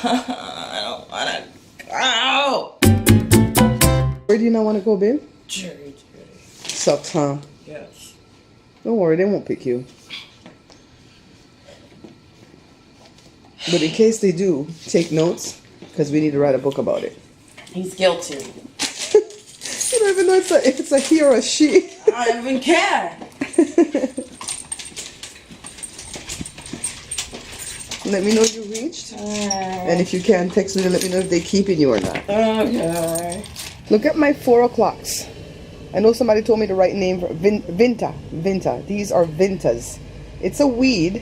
I don't wanna go. Where do you not want to go, babe? Jury. Sucks, huh? Yes. Don't worry, they won't pick you. But in case they do, take notes, because we need to write a book about it. He's guilty. You don't even know if it's a he or a she. I don't even care. Let me know you reached. And if you can, text me to let me know if they're keeping you or not. Okay. Look at my 4 o'clocks. I know somebody told me the right name for Vinta. These are Vintas. It's a weed.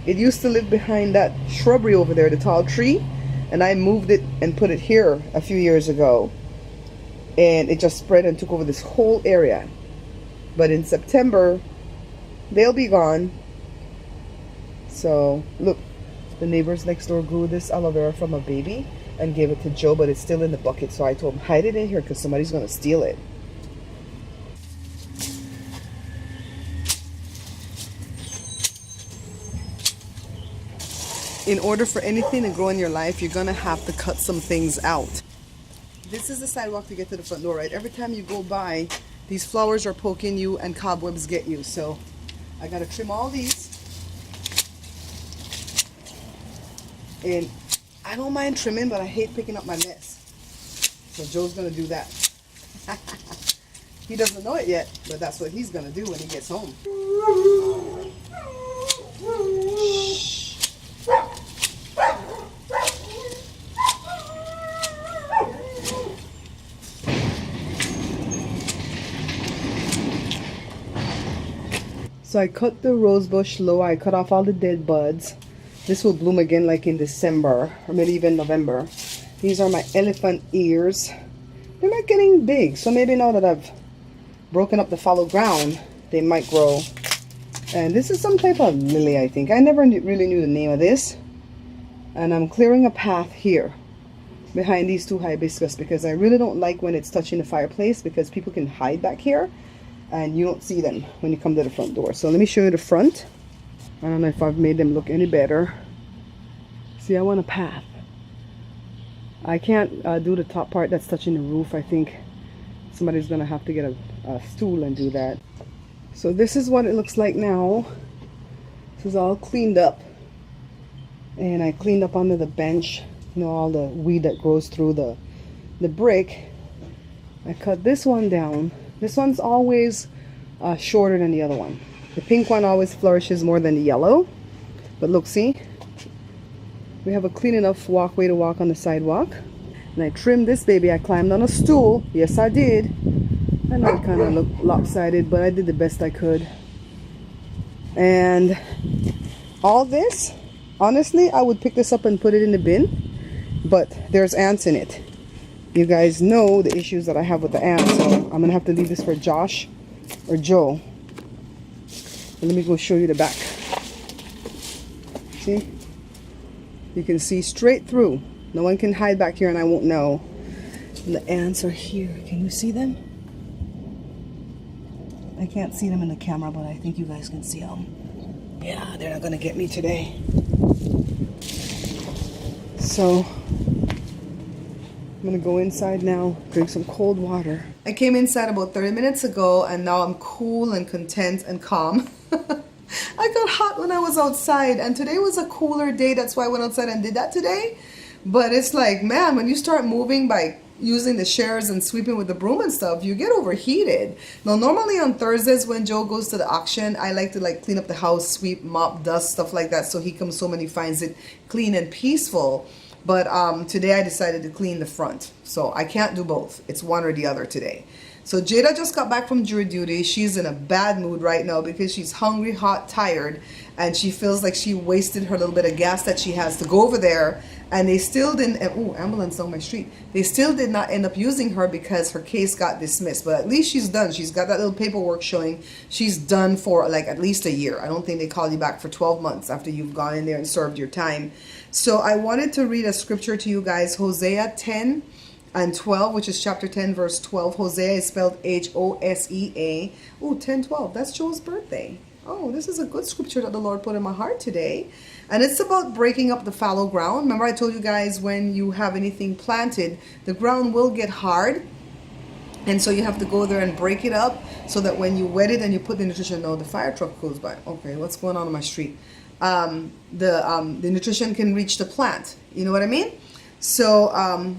It used to live behind that shrubbery over there, the tall tree. And I moved it and put it here a few years ago. And it just spread and took over this whole area. But in September, they'll be gone. So, look. The neighbors next door grew this aloe vera from a baby and gave it to Joe, but it's still in the bucket. So I told him, hide it in here because somebody's going to steal it. In order for anything to grow in your life, you're going to have to cut some things out. This is the sidewalk to get to the front door, right? Every time you go by, these flowers are poking you and cobwebs get you. So I got to trim all these. And I don't mind trimming, but I hate picking up my mess. So Joe's going to do that. He doesn't know it yet, but that's what he's going to do when he gets home. So I cut the rose bush low. I cut off all the dead buds. This will bloom again like in December or maybe even November. These are my elephant ears. They're not getting big, so maybe now that I've broken up the fallow ground, they might grow. And this is some type of lily, I think. I never really knew the name of this. And I'm clearing a path here behind these 2 hibiscus because I really don't like when it's touching the fireplace because people can hide back here and you don't see them when you come to the front door. So let me show you the front. I don't know if I've made them look any better. See, I want a path. I can't do the top part that's touching the roof. I think somebody's gonna have to get a stool and do that. So this is what it looks like now. This is all cleaned up. And I cleaned up under the bench, you know, all the weed that grows through the brick. I cut this one down. This one's always shorter than the other one. The pink one always flourishes more than the yellow. But look, see? We have a clean enough walkway to walk on the sidewalk. And I trimmed this baby. I climbed on a stool. Yes, I did. I know it kind of looked lopsided, but I did the best I could. And all this, honestly, I would pick this up and put it in the bin. But there's ants in it. You guys know the issues that I have with the ants. So I'm going to have to leave this for Josh or Joe. Let me go show you the back. See? You can see straight through. No one can hide back here and I won't know. And the ants are here. Can you see them? I can't see them in the camera, but I think you guys can see them. Yeah, they're not going to get me today. So I'm going to go inside now, drink some cold water. I came inside about 30 minutes ago and now I'm cool and content and calm. I got hot when I was outside and today was a cooler day. That's why I went outside and did that today. But it's like, man, when you start moving by using the shares and sweeping with the broom and stuff, you get overheated. Now, normally on Thursdays when Joe goes to the auction, I like to like clean up the house, sweep, mop, dust, stuff like that. So he comes home and he finds it clean and peaceful. But today I decided to clean the front. So I can't do both. It's one or the other today. So Jada just got back from jury duty. She's in a bad mood right now because she's hungry, hot, tired. And she feels like she wasted her little bit of gas that she has to go over there. And they still didn't, oh, ambulance on my street. They still did not end up using her because her case got dismissed. But at least she's done. She's got that little paperwork showing she's done for like at least a year. I don't think they call you back for 12 months after you've gone in there and served your time. So I wanted to read a scripture to you guys. Hosea 10 and 12, which is chapter 10, verse 12. Hosea is spelled H-O-S-E-A. Oh, 10-12. That's Joe's birthday. Oh, this is a good scripture that the Lord put in my heart today. And it's about breaking up the fallow ground. Remember I told you guys when you have anything planted, the ground will get hard. And so you have to go there and break it up so that when you wet it and you put the nutrition, no, the fire truck goes by. Okay, what's going on my street? The nutrition can reach the plant. You know what I mean? So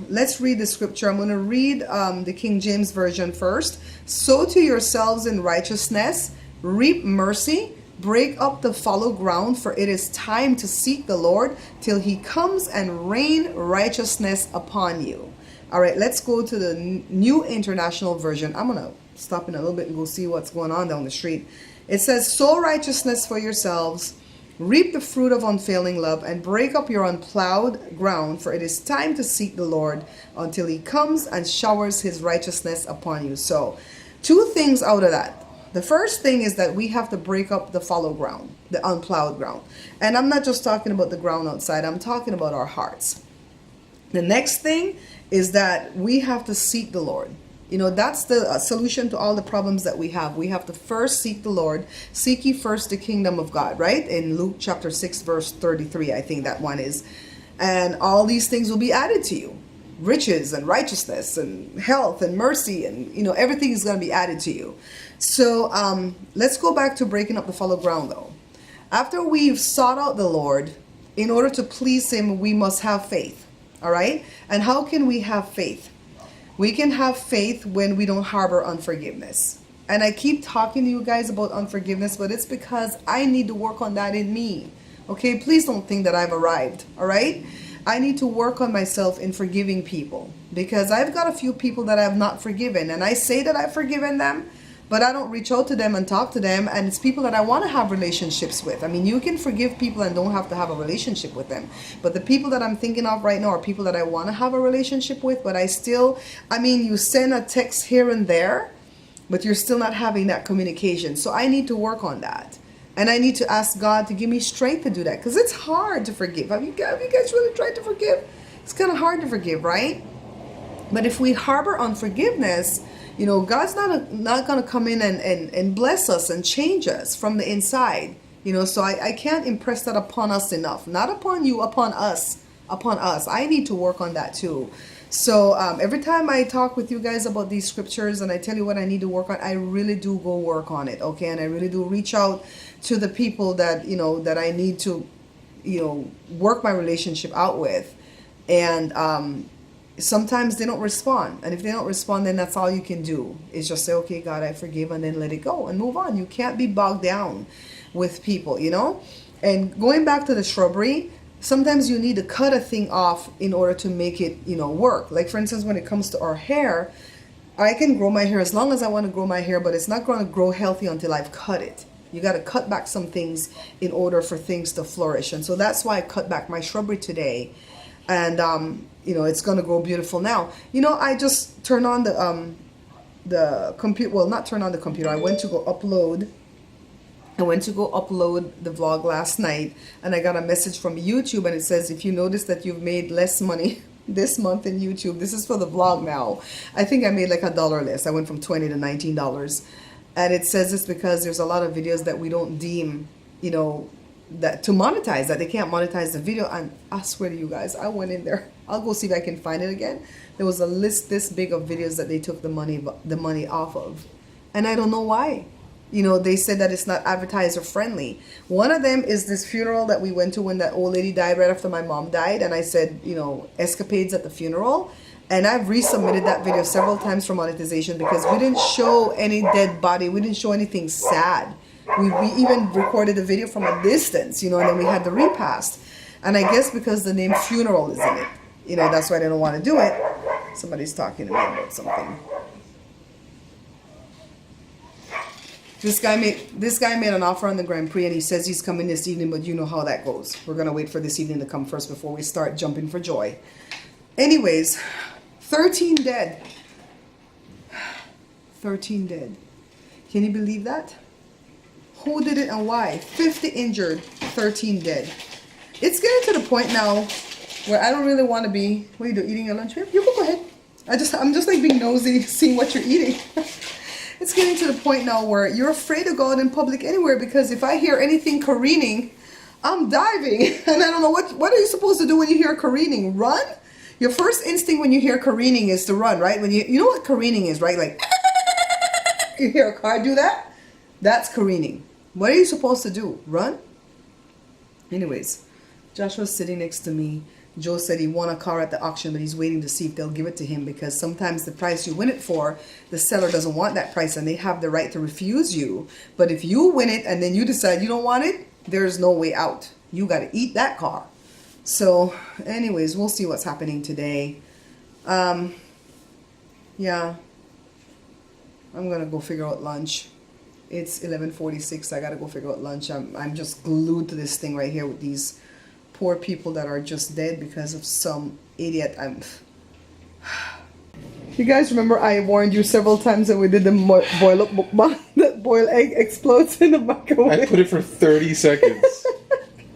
let's read the scripture. I'm going to read the King James Version first. Sow to yourselves in righteousness, reap mercy, break up the fallow ground, for it is time to seek the Lord till he comes and rain righteousness upon you. All right, let's go to the New International Version. I'm going to stop in a little bit and go see what's going on down the street. It says, sow righteousness for yourselves, reap the fruit of unfailing love, and break up your unplowed ground, for it is time to seek the Lord until he comes and showers his righteousness upon you. So, two things out of that. The first thing is that we have to break up the fallow ground, the unplowed ground. And I'm not just talking about the ground outside, I'm talking about our hearts. The next thing is that we have to seek the Lord. You know, that's the solution to all the problems that we have. We have to first seek the Lord. Seek ye first the kingdom of God, right? In Luke chapter 6, verse 33, I think that one is. And all these things will be added to you. Riches and righteousness and health and mercy and, you know, everything is going to be added to you. So let's go back to breaking up the fallow ground, though. After we've sought out the Lord, in order to please him, we must have faith. All right? And how can we have faith? We can have faith when we don't harbor unforgiveness. And I keep talking to you guys about unforgiveness, but it's because I need to work on that in me. Okay? Please don't think that I've arrived. All right? I need to work on myself in forgiving people, because I've got a few people that I have not forgiven. And I say that I've forgiven them, but I don't reach out to them and talk to them. And it's people that I want to have relationships with. I mean, you can forgive people and don't have to have a relationship with them. But the people that I'm thinking of right now are people that I want to have a relationship with. But you send a text here and there, but you're still not having that communication. So I need to work on that. And I need to ask God to give me strength to do that. Because it's hard to forgive. Have you guys really tried to forgive? It's kind of hard to forgive, right? But if we harbor unforgiveness, you know, God's not going to come in and bless us and change us from the inside. You know, so I can't impress that upon us enough. Not upon you, upon us. Upon us. I need to work on that too. So every time I talk with you guys about these scriptures and I tell you what I need to work on, I really do go work on it. Okay. And I really do reach out to the people that, you know, that I need to, you know, work my relationship out with. And sometimes they don't respond. And if they don't respond, then that's all you can do is just say, okay, God, I forgive, and then let it go and move on. You can't be bogged down with people, you know. And going back to the shrubbery, sometimes you need to cut a thing off in order to make it, you know, work. Like, for instance, when it comes to our hair, I can grow my hair as long as I want to grow my hair, but it's not going to grow healthy until I've cut it. You got to cut back some things in order for things to flourish. And so that's why I cut back my shrubbery today. And, you know, it's going to grow beautiful now. You know, I just turned on the computer. Well, not turn on the computer. I went to go upload the vlog last night, and I got a message from YouTube, and it says, if you notice that you've made less money this month in YouTube, this is for the vlog now. I think I made like $1 less. I went from $20 to $19. And it says this because there's a lot of videos that we don't deem, you know, that to monetize, that they can't monetize the video. And I swear to you guys, I went in there. I'll go see if I can find it again. There was a list this big of videos that they took the money off of. And I don't know why. You know, they said that it's not advertiser friendly. One of them is this funeral that we went to when that old lady died right after my mom died. And I said, you know, escapades at the funeral. And I've resubmitted that video several times for monetization because we didn't show any dead body. We didn't show anything sad. We even recorded the video from a distance, you know, and then we had the repast. And I guess because the name funeral is in it, you know, that's why they don't want to do it. Somebody's talking to me about something. This guy made an offer on the Grand Prix, and he says he's coming this evening, but you know how that goes. We're going to wait for this evening to come first before we start jumping for joy. Anyways, 13 dead. 13 dead. Can you believe that? Who did it and why? 50 injured, 13 dead. It's getting to the point now where I don't really want to be. What are you doing? Eating your lunch, babe? You go ahead. I'm just like being nosy, seeing what you're eating. It's getting to the point now where you're afraid to go out in public anywhere, because if I hear anything careening, I'm diving. And I don't know what are you supposed to do when you hear careening? Run? Your first instinct when you hear careening is to run, right? When you know what careening is, right? Like you hear a car do that? That's careening. What are you supposed to do? Run? Anyways, Joshua's sitting next to me. Joe said he won a car at the auction, but he's waiting to see if they'll give it to him, because sometimes the price you win it for, the seller doesn't want that price and they have the right to refuse you. But if you win it and then you decide you don't want it, there's no way out. You got to eat that car. So anyways, we'll see what's happening today. Yeah, I'm going to go figure out lunch. It's 11:46. I got to go figure out lunch. I'm just glued to this thing right here with these poor people that are just dead because of some idiot. You guys remember I warned you several times that we did the boil up mukbang that boiled egg explodes in the microwave? I put it for 30 seconds.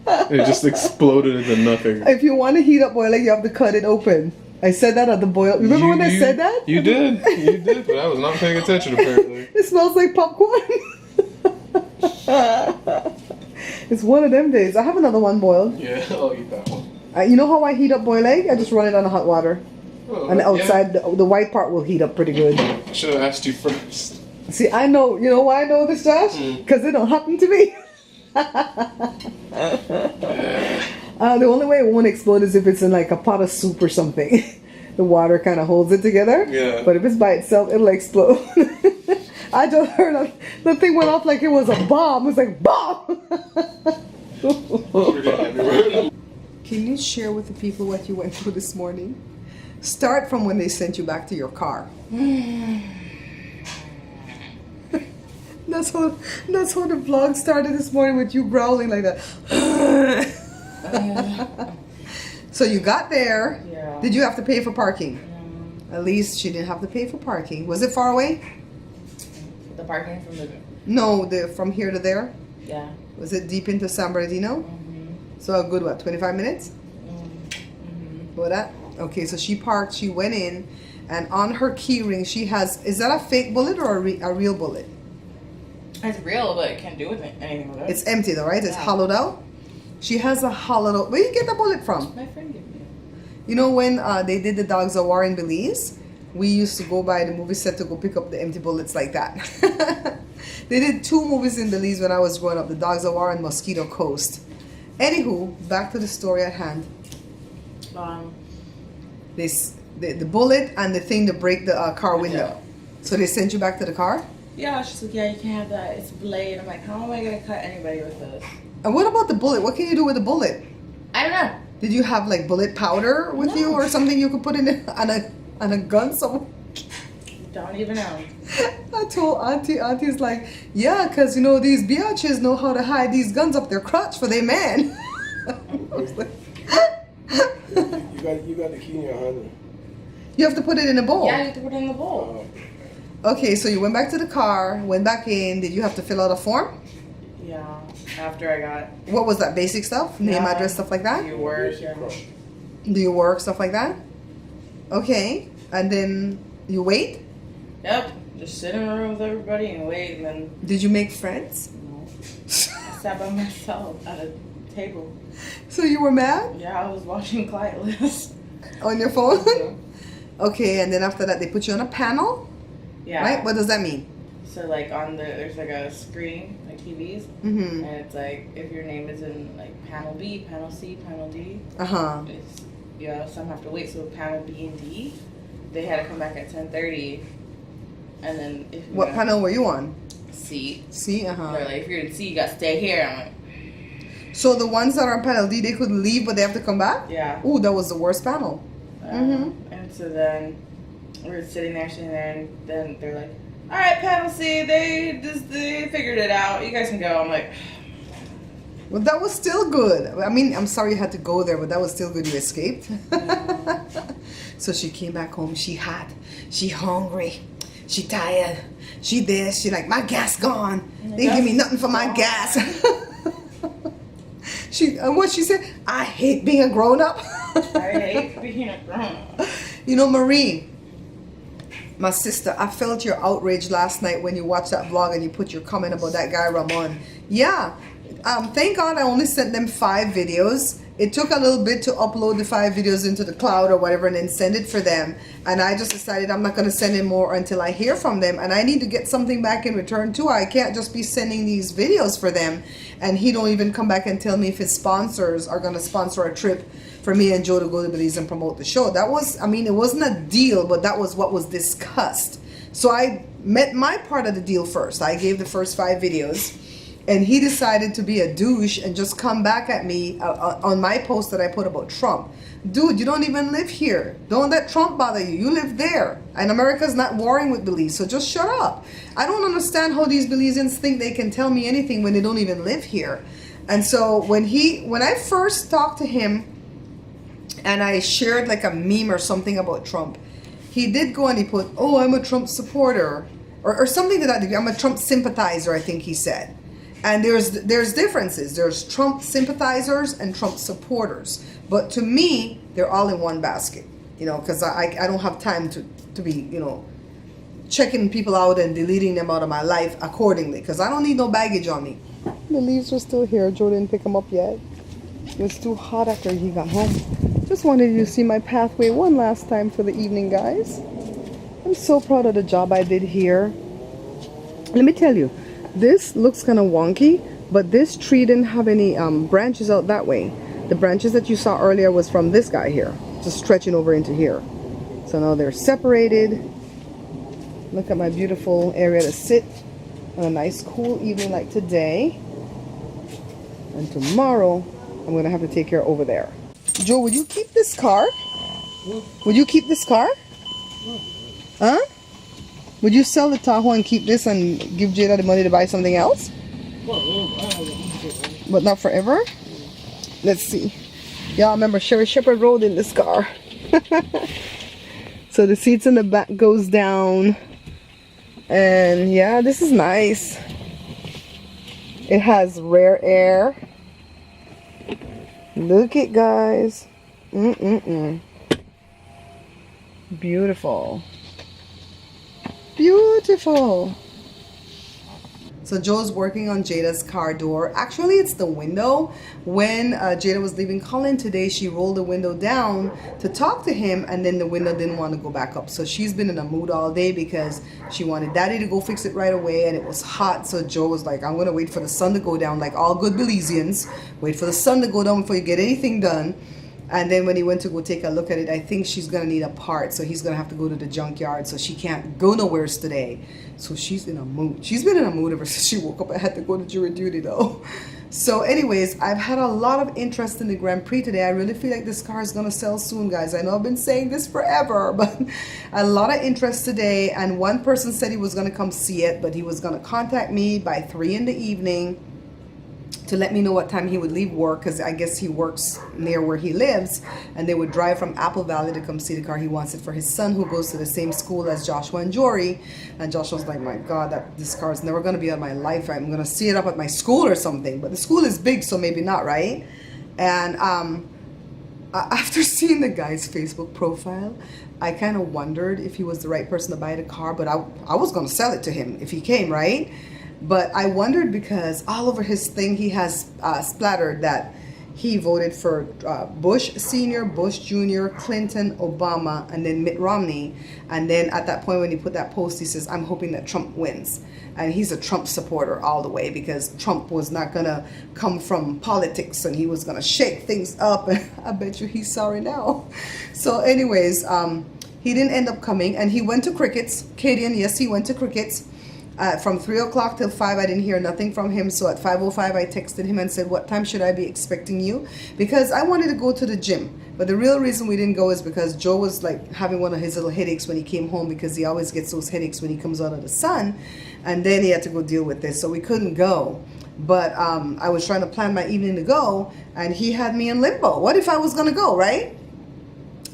It just exploded into nothing. If you want to heat up boiled egg, you have to cut it open. I said that at the boil. Remember when I said that? You did, but I was not paying attention apparently. It smells like popcorn. It's one of them days. I have another one boiled. Yeah, I'll eat that one. You know how I heat up boiled egg? I just run it on hot water. Oh, And the outside, the white part will heat up pretty good. I should have asked you first. See, I know. You know why I know this, Josh? Because it don't happen to me. The only way it won't explode is if it's in like a pot of soup or something. The water kind of holds it together. Yeah. But if it's by itself, it'll explode. I just heard the thing went off like it was a bomb. It was like bomb. Can you share with the people what you went through this morning? Start from when they sent you back to your car. That's how the vlog started this morning, with you growling like that. So you got there. Yeah. Did you have to pay for parking? At least she didn't have to pay for parking. Was it far away? The parking from the... No, from here to there. Yeah. Was it deep into San Bernardino? So a good, what, 25 minutes? What that? Okay, so she parked, she went in, and on her key ring she has, is that a fake bullet or a real bullet? It's real, but it can't do with anything with it. It's empty though, right? It's Yeah. hollowed out? She has a hollowed out. Where you get the bullet from? My friend gave me it. You know when they did the Dogs of War in Belize? We used to go by the movie set to go pick up the empty bullets like that. They did 2 movies in Belize when I was growing up, the Dogs of War and Mosquito Coast. Anywho, back to the story at hand. The bullet and the thing to break the car window. Yeah. So they sent you back to the car? Yeah, she's like, yeah, you can't have that. It's a blade. I'm like, how am I going to cut anybody with this? And what about the bullet? What can you do with the bullet? I don't know. Did you have like bullet powder with you or something you could put in it on a gun? So Don't even know. I told Auntie's like, yeah, because you know these biatches know how to hide these guns up their crotch for their man. I was like, You got the key in your hand. you have to put it in a bowl. Yeah, you have to put it in the bowl. Okay, so you went back to the car, went back in. Did you have to fill out a form? Yeah. After I got... What was that? Basic stuff? Name, Yeah. address, stuff like that? You work. Yeah. Do you work, stuff like that? Okay, and then you wait? Yep. Just sit in a room with everybody and wait, and then... Did you make friends? I sat by myself at a table. So you were mad? Yeah, I was watching Client List. On your phone? Okay, and then after that they put you on a panel? Yeah. Right? What does that mean? So like there's like a screen, like TVs, Mm-hmm. and it's like if your name is in like panel B, panel C, panel D, Uh-huh. it's, you know, some have to wait. So panel B and D, they had to come back at 10:30, and then if you What panel were you on? C, C? they're Uh-huh. like, if you're in C, you got to stay here. I'm like, So the ones that are on panel D, they could leave but they have to come back? yeah. Ooh, that was the worst panel. And so then we're sitting there, and then they're like, all right, panel C, they figured it out. You guys can go. I'm like, Well, that was still good. I mean, I'm sorry you had to go there, but that was still good you escaped. So she came back home. She hot. She hungry. She tired. She this. She like, my gas gone. They give me nothing for my gas. And what she said, I hate being a grown up. I hate being a grown up. You know, Marie, My sister, I felt your outrage last night when you watched that vlog and you put your comment about that guy Ramon. Yeah, thank God I only sent them 5 videos. It took a little bit to upload the 5 videos into the cloud or whatever and then send it for them. And I just decided I'm not going to send in more until I hear from them. And I need to get something back in return too. I can't just be sending these videos for them and he don't even come back and tell me if his sponsors are going to sponsor a trip for me and Joe to go to Belize and promote the show. That was, I mean, it wasn't a deal, but that was what was discussed. So I met my part of the deal first. I gave the first 5 videos. And he decided to be a douche and just come back at me on my post that I put about Trump. Dude, you don't even live here. Don't let Trump bother you. You live there. And America's not warring with Belize, so just shut up. I don't understand how these Belizeans think they can tell me anything when they don't even live here. And so when I first talked to him and I shared like a meme or something about Trump, he did go and he put, oh, I'm a Trump supporter. Or something to that degree. I'm a Trump sympathizer, I think he said. And there's differences. There's Trump sympathizers and Trump supporters. But to me, they're all in one basket. You know, because I don't have time to be, you know, checking people out and deleting them out of my life accordingly. Because I don't need no baggage on me. The leaves are still here. Joe didn't pick them up yet. It was too hot after he got home. Just wanted you to see my pathway one last time for the evening, guys. I'm so proud of the job I did here. Let me tell you. This looks kind of wonky, but this tree didn't have any branches out that way. The branches that you saw earlier was from this guy here, just stretching over into here. So now they're separated. Look at my beautiful area to sit on a nice cool evening like today. And tomorrow, I'm going to have to take care over there. Joe, would you keep this car? Would you keep this car? Huh? Would you sell the Tahoe and keep this and give Jada the money to buy something else? But not forever? Let's see. Y'all remember Sherry Shepherd rode in this car. So the seats in the back goes down. And yeah, this is nice. It has rear air. Look it, guys. Beautiful. Beautiful. So Joe's working on Jada's car door. Actually, it's the window. When Jada was leaving Colin today, she rolled the window down to talk to him, and then the window didn't want to go back up. So she's been in a mood all day because she wanted Daddy to go fix it right away, and it was hot. So Joe was like, I'm going to wait for the sun to go down, like all good Belizeans. Wait for the sun to go down before you get anything done. And then when he went to go take a look at it, I think she's going to need a part. So he's going to have to go to the junkyard. So she can't go nowheres today. So she's in a mood. She's been in a mood ever since she woke up. I had to go to jury duty though. So anyways, I've had a lot of interest in the Grand Prix today. I really feel like this car is going to sell soon, guys. I know I've been saying this forever, but a lot of interest today. And one person said he was going to come see it, but he was going to contact me by 3 in the evening to let me know what time he would leave work, because I guess he works near where he lives, and they would drive from Apple Valley to come see the car. He wants it for his son who goes to the same school as Joshua and Jory. And Joshua's like, my God, this car is never going to be on my life. I'm going to see it up at my school or something. But the school is big, so maybe not, right? And after seeing the guy's Facebook profile, I kind of wondered if he was the right person to buy the car, but I was going to sell it to him if he came, right? But I wondered because all over his thing he has splattered that he voted for Bush Sr., Bush Jr., Clinton, Obama, and then Mitt Romney. And then at that point when he put that post, he says, I'm hoping that Trump wins. And he's a Trump supporter all the way because Trump was not going to come from politics and he was going to shake things up. And I bet you he's sorry now. So anyways, he didn't end up coming, and he went to crickets. Cadian, yes, he went to crickets. From 3 o'clock till 5, I didn't hear nothing from him. So at 5:05, I texted him and said, what time should I be expecting you? Because I wanted to go to the gym. But the real reason we didn't go is because Joe was like having one of his little headaches when he came home, because he always gets those headaches when he comes out of the sun. And then he had to go deal with this. So we couldn't go. But I was trying to plan my evening to go, and he had me in limbo. What if I was going to go, right?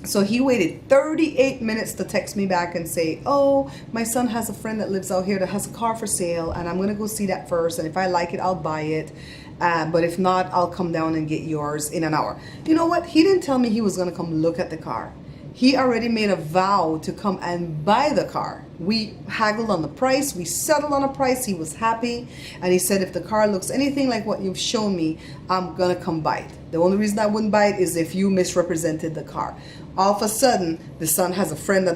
So he waited 38 minutes to text me back and say, oh, my son has a friend that lives out here that has a car for sale, and I'm going to go see that first. And if I like it, I'll buy it. But if not, I'll come down and get yours in an hour. You know what? He didn't tell me he was going to come look at the car. He already made a vow to come and buy the car. We haggled on the price. We settled on a price. He was happy. And he said, if the car looks anything like what you've shown me, I'm going to come buy it. The only reason I wouldn't buy it is if you misrepresented the car. All of a sudden, the son has a friend,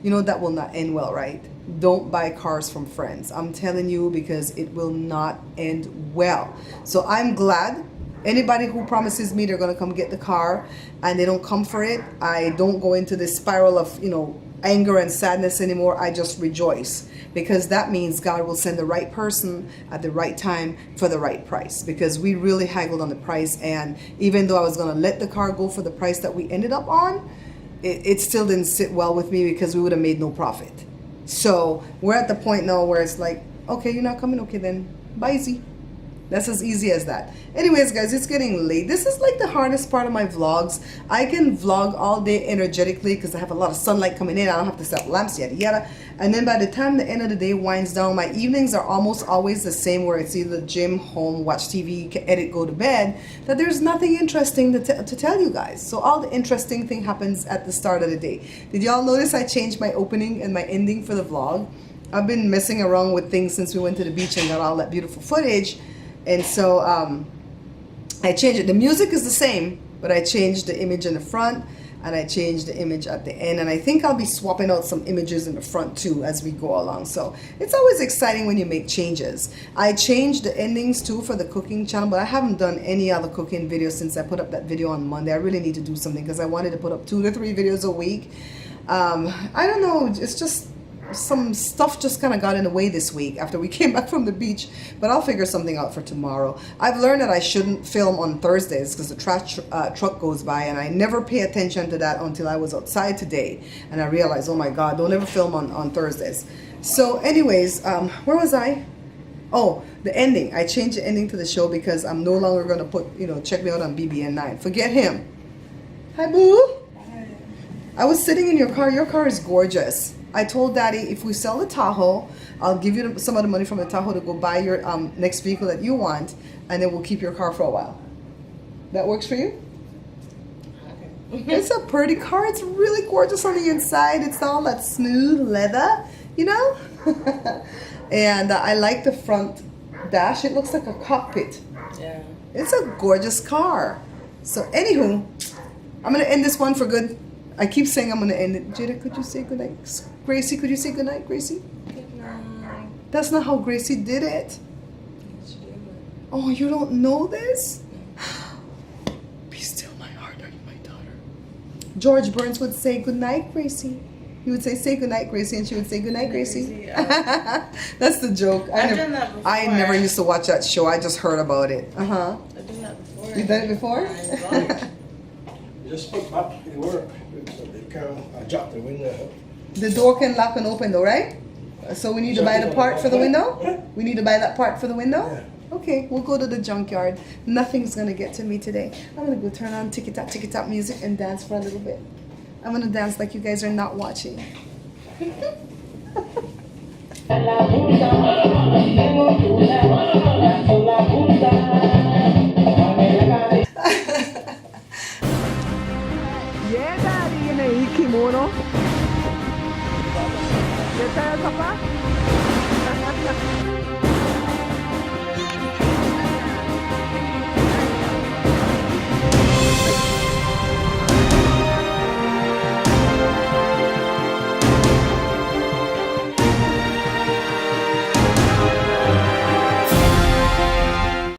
You know, that will not end well, right? Don't buy cars from friends. I'm telling you, because it will not end well. So I'm glad. Anybody who promises me they're going to come get the car and they don't come for it, I don't go into this spiral of, anger and sadness anymore. I just rejoice, because that means God will send the right person at the right time for the right price, because we really haggled on the price. And even though I was going to let the car go for the price that we ended up on, it still didn't sit well with me, because we would have made no profit. So we're at the point now where it's like, okay, you're not coming? Okay, then bye-y. That's as easy as that. Anyways, guys, it's getting late. This is like the hardest part of my vlogs. I can vlog all day energetically because I have a lot of sunlight coming in. I don't have to set up lamps, yada yada. And then by the time the end of the day winds down, my evenings are almost always the same, where it's either gym, home, watch TV, edit, go to bed, that there's nothing interesting to tell you guys. So all the interesting thing happens at the start of the day. Did y'all notice I changed my opening and my ending for the vlog? I've been messing around with things since we went to the beach and got all that beautiful footage. And so I changed it. The music is the same, but I changed the image in the front and I changed the image at the end. And I think I'll be swapping out some images in the front too as we go along. So it's always exciting when you make changes. I changed the endings too for the cooking channel, but I haven't done any other cooking videos since I put up that video on Monday. I really need to do something because I wanted to put up 2 to 3 videos a week. I don't know, it's just some stuff just kind of got in the way this week after we came back from the beach, but I'll figure something out for tomorrow. I've learned that I shouldn't film on Thursdays because the trash truck goes by, and I never pay attention to that until I was outside today and I realized, oh my God, don't ever film on Thursdays. So anyways, where was I? Oh, the ending. I changed the ending to the show because I'm no longer going to put, check me out on BBN9. Forget him. Hi, boo. I was sitting in your car. Your car is gorgeous. I told Daddy, if we sell the Tahoe, I'll give you some of the money from the Tahoe to go buy your next vehicle that you want, and then we'll keep your car for a while. That works for you? Okay. It's a pretty car. It's really gorgeous on the inside. It's all that smooth leather, And I like the front dash. It looks like a cockpit. Yeah. It's a gorgeous car. So anywho, I'm going to end this one for good. I keep saying I'm going to end it. Jada, could you say goodnight? Gracie, could you say goodnight, Gracie? Good night. That's not how Gracie did it. She did. Oh, you don't know this? Be still, my heart. Are you my daughter? George Burns would say goodnight, Gracie. He would say goodnight, Gracie, and she would say goodnight, Gracie. That's the joke. I've done that before. I never used to watch that show. I just heard about it. I've done that before. You've done it before? Just put back in work. I dropped the window. The door can lock and open though, right? So we need to buy the part for the window? We need to buy that part for the window? Yeah. Okay, we'll go to the junkyard. Nothing's gonna get to me today. I'm gonna go turn on ticky-tock music and dance for a little bit. I'm gonna dance like you guys are not watching.